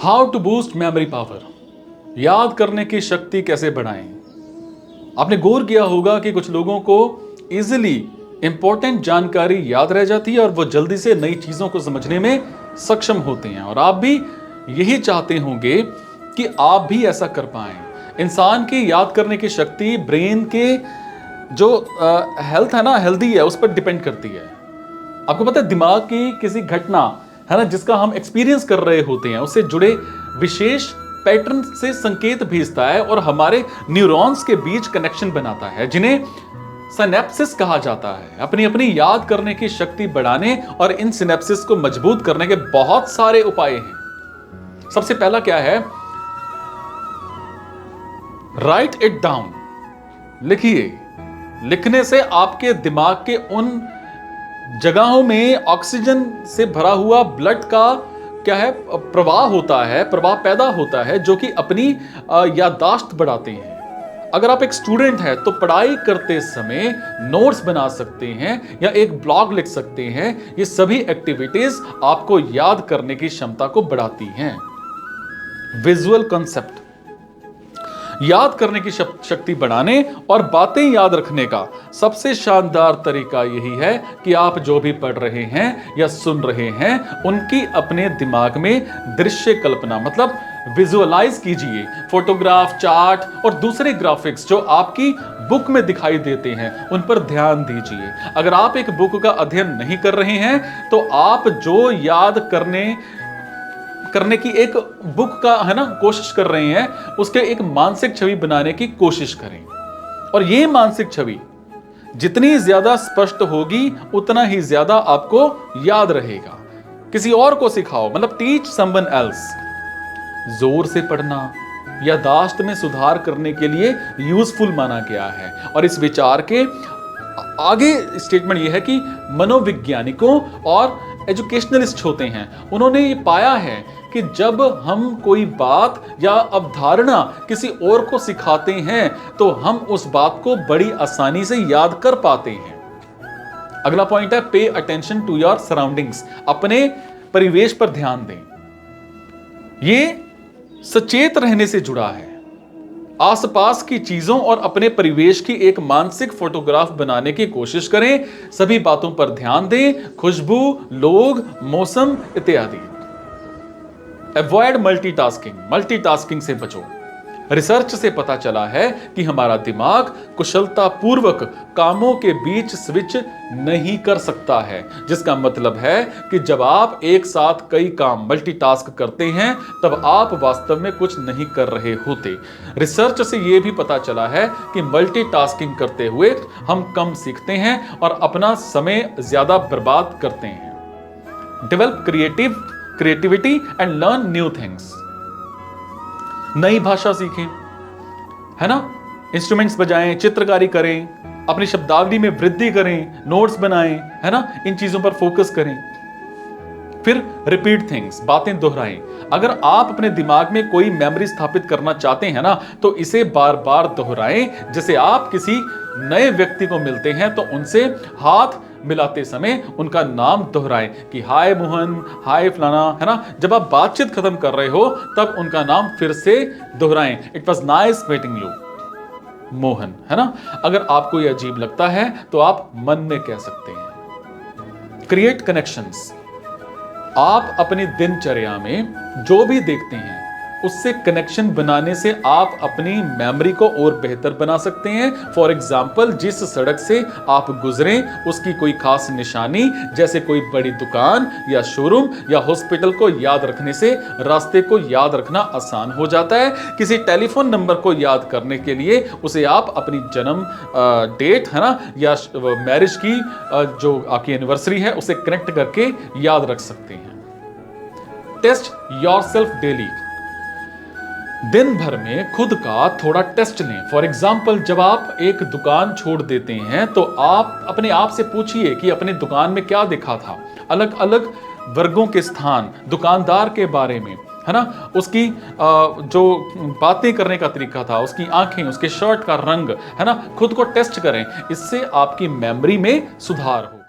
How to boost memory power, याद करने की शक्ति कैसे बढ़ाएं। आपने गौर किया होगा कि कुछ लोगों को इजीली इंपॉर्टेंट जानकारी याद रह जाती है और वो जल्दी से नई चीजों को समझने में सक्षम होते हैं, और आप भी यही चाहते होंगे कि आप भी ऐसा कर पाएं। इंसान की याद करने की शक्ति ब्रेन के जो हेल्थ है ना, हेल्दी है, उस पर डिपेंड करती है। आपको पता है, दिमाग की किसी घटना है ना जिसका हम एक्सपीरियंस कर रहे होते हैं, उससे जुड़े विशेष पैटर्न से संकेत भेजता है और हमारे न्यूरॉन्स के बीच कनेक्शन बनाता है, जिन्हें सिनेप्सिस कहा जाता है। अपनी अपनी याद करने की शक्ति बढ़ाने और इन सिनेप्सिस को मजबूत करने के बहुत सारे उपाय हैं। सबसे पहला क्या है? राइट इट डाउन, लिखिए। लिखने से आपके दिमाग के उन जगहों में ऑक्सीजन से भरा हुआ ब्लड का क्या है, प्रवाह होता है, प्रवाह पैदा होता है, जो कि अपनी याददाश्त बढ़ाते हैं। अगर आप एक स्टूडेंट हैं तो पढ़ाई करते समय नोट्स बना सकते हैं या एक ब्लॉग लिख सकते हैं। ये सभी एक्टिविटीज आपको याद करने की क्षमता को बढ़ाती हैं। विजुअल कॉन्सेप्ट, याद करने की शक्ति बढ़ाने और बातें याद रखने का सबसे शानदार तरीका यही है कि आप जो भी पढ़ रहे हैं या सुन रहे हैं उनकी अपने दिमाग में दृश्य कल्पना, मतलब विजुअलाइज कीजिए। फोटोग्राफ, चार्ट और दूसरे ग्राफिक्स जो आपकी बुक में दिखाई देते हैं उन पर ध्यान दीजिए। अगर आप एक बुक का अध्ययन नहीं कर रहे हैं तो आप जो याद करने की एक बुक का है ना कोशिश कर रहे हैं, उसके एक मानसिक छवि बनाने की कोशिश करें। और ये मानसिक छवि जितनी ज्यादा स्पष्ट होगी उतना ही ज्यादा आपको याद रहेगा। किसी और को सिखाओ, मतलब टीच समवन एल्स। जोर से पढ़ना याददाश्त में सुधार करने के लिए यूजफुल माना गया है। और इस विचार के आगे स्टेटमेंट यह है कि मनोवैज्ञानिकों और एजुकेशनलिस्ट होते हैं, उन्होंने ये पाया है कि जब हम कोई बात या अवधारणा किसी और को सिखाते हैं तो हम उस बात को बड़ी आसानी से याद कर पाते हैं। अगला पॉइंट है pay attention to your surroundings, अपने परिवेश पर ध्यान दें। ये सचेत रहने से जुड़ा है। आसपास की चीजों और अपने परिवेश की एक मानसिक फोटोग्राफ बनाने की कोशिश करें। सभी बातों पर ध्यान दें, खुशबू, लोग, मौसम इत्यादि। अवॉइड मल्टीटास्किंग, मल्टीटास्किंग से बचो। रिसर्च से पता चला है कि हमारा दिमाग कुशलतापूर्वक कामों के बीच स्विच नहीं कर सकता है, जिसका मतलब है कि जब आप एक साथ कई काम मल्टीटास्क करते हैं तब आप वास्तव में कुछ नहीं कर रहे होते। रिसर्च से यह भी पता चला है कि मल्टीटास्किंग करते हुए हम कम सीखते हैं और अपना समय ज्यादा बर्बाद करते हैं। Develop creativity and learn new things, नई भाषा सीखें, है ना, इंस्ट्रूमेंट्स बजाएं, चित्रकारी करें, अपनी शब्दावली में वृद्धि करें, नोट्स बनाएं, है ना, इन चीजों पर फोकस करें। फिर रिपीट थिंग्स, बातें दोहराएं। अगर आप अपने दिमाग में कोई मेमोरी स्थापित करना चाहते हैं ना तो इसे बार बार दोहराएं। जैसे आप किसी नए व्यक्ति को मिलते हैं तो उनसे हाथ मिलाते समय उनका नाम दोहराएं कि हाय मोहन, हाय फलाना, है ना। जब आप बातचीत खत्म कर रहे हो तब उनका नाम फिर से दोहराएं, it was nice meeting you Mohan, है ना। अगर आपको यह अजीब लगता है तो आप मन में कह सकते हैं। क्रिएट कनेक्शंस, आप अपनी दिनचर्या में जो भी देखते हैं उससे कनेक्शन बनाने से आप अपनी मेमोरी को और बेहतर बना सकते हैं। फॉर एग्जाम्पल, जिस सड़क से आप गुजरें उसकी कोई खास निशानी, जैसे कोई बड़ी दुकान या शोरूम या हॉस्पिटल को याद रखने से रास्ते को याद रखना आसान हो जाता है। किसी टेलीफोन नंबर को याद करने के लिए उसे आप अपनी जन्म डेट, है ना, या मैरिज की जो आपकी एनिवर्सरी है उसे कनेक्ट करके याद रख सकते हैं। टेस्ट योरसेल्फ डेली, दिन भर में खुद का थोड़ा टेस्ट लें। फॉर एग्जाम्पल, जब आप एक दुकान छोड़ देते हैं तो आप अपने आप से पूछिए कि अपनी दुकान में क्या देखा था। अलग अलग वर्गों के स्थान, दुकानदार के बारे में, है ना, उसकी जो बातें करने का तरीका था, उसकी आंखें, उसके शर्ट का रंग, है ना, खुद को टेस्ट करें। इससे आपकी मेमोरी में सुधार हो।